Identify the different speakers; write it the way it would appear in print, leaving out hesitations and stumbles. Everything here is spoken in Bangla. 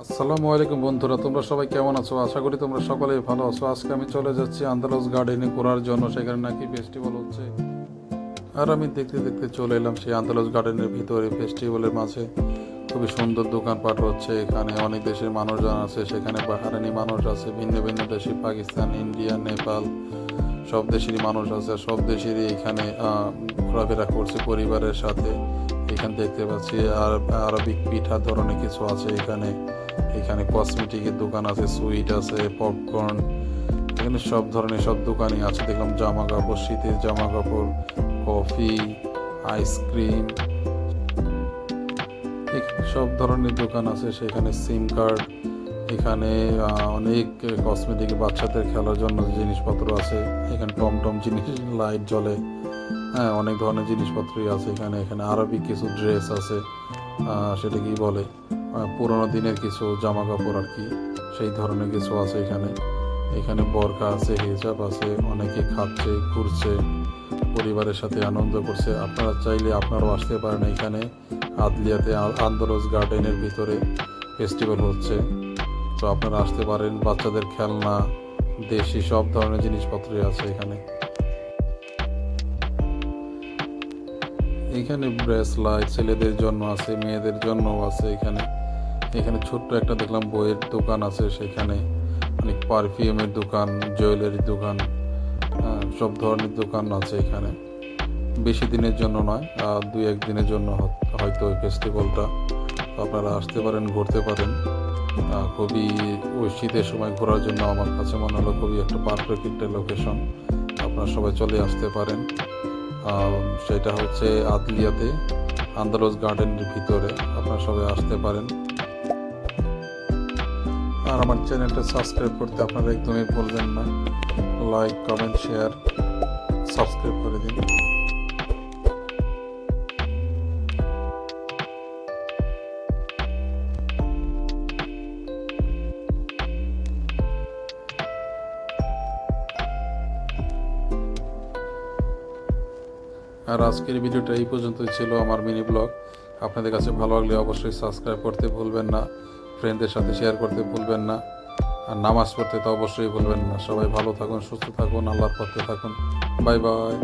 Speaker 1: আসসালামু আলাইকুম বন্ধুরা, তোমরা সবাই কেমন আছো? আশা করি তোমরা সকলেই ভালো আছো। আজকে আমি চলে যাচ্ছি আন্দালুস গার্ডেনে ঘোরার জন্য। সেখানে নাকি ফেস্টিভ্যাল হচ্ছে, আর আমি দেখতে দেখতে চলে এলাম সেই আন্দালুস গার্ডেনের ভিতরে। ফেস্টিভ্যালের মাঝে খুবই সুন্দর দোকানপাট হচ্ছে। এখানে অনেক দেশের মানুষজন আছে, সেখানে বাহারানি মানুষ আছে, ভিন্ন ভিন্ন দেশে, পাকিস্তান, ইন্ডিয়া, নেপাল, সব দেশেরই মানুষ আছে। সব দেশেরই এখানে ঘোরাফেরা করছে পরিবারের সাথে। এখানে দেখতে পাচ্ছি আর আরবিক পিঠা ধরনের কিছু আছে এখানে। এখানে কসমেটিকের দোকান আছে, সুইট আছে, পপকর্ন, এখানে সব ধরনের সব দোকানই আছে। দেখলাম জামা কাপড়, শীতের জামা কাপড়, কফি, আইসক্রিম, এখানে সব ধরনের দোকান আছে। সেখানে সিম কার্ড, এখানে অনেক কসমেটিক, বাচ্চাদের খেলার জন্য জিনিসপত্র আছে। এখানে টমটম জিনিস, লাইট জ্বলে, হ্যাঁ, অনেক ধরনের জিনিসপত্রই আছে এখানে। এখানে আরবি কিছু ড্রেস আছে, সেটা কি বলে, পুরোনো দিনের কিছু জামা কাপড় আর কি, সেই ধরনের কিছু আছে এখানে। এখানে বোরকা আছে, হিজাব আছে, অনেকে খাচ্ছে, ঘুরছে, পরিবারের সাথে আনন্দ করছে। আপনারা চাইলে আপনারাও আসতে পারেন এখানে। আদলিয়াতে আন্দালুস গার্ডেনের ভিতরে ফেস্টিভ্যাল হচ্ছে, তো আপনারা আসতে পারেন। বাচ্চাদের খেলনা, দেশি সব ধরনের জিনিসপত্রই আছে এখানে। এখানে ব্রেসলাইট ছেলেদের জন্য আছে, মেয়েদের জন্য আছে এখানে। এখানে ছোট্ট একটা দেখলাম বইয়ের দোকান আছে, সেখানে অনেক পারফিউমের দোকান, জুয়েলারির দোকান, সব ধরনের দোকান আছে এখানে। বেশি দিনের জন্য নয়, দুই এক দিনের জন্য হয়তো ওই ফেস্টিভ্যালটা। তো আপনারা আসতে পারেন, ঘুরতে পারেন। খুবই ওই শীতের সময় ঘোরার জন্য আমার কাছে মনে হলো খুবই একটা পারফেক্ট একটা লোকেশন। আপনারা সবাই চলে আসতে পারেন। সেটা হচ্ছে আদলিয়াতে আন্দালুস গার্ডেনের ভিতরে। আপনারা সবাই আসতে পারেন। আর আমার চ্যানেলটা সাবস্ক্রাইব করতে আপনারা একদমই ভুলবেন না। লাইক, কমেন্ট, শেয়ার, সাবস্ক্রাইব করে দিন। আর আজকের ভিডিওটা এই পর্যন্তই ছিল, আমার মিনি ব্লগ। আপনাদের কাছে ভালো লাগলে অবশ্যই সাবস্ক্রাইব করতে ভুলবেন না, ফ্রেন্ডদের সাথে শেয়ার করতে ভুলবেন না, আর নামাজ পড়তে তো অবশ্যই ভুলবেন না। সবাই ভালো থাকুন, সুস্থ থাকুন, আল্লাহর পথে থাকুন। Bye bye.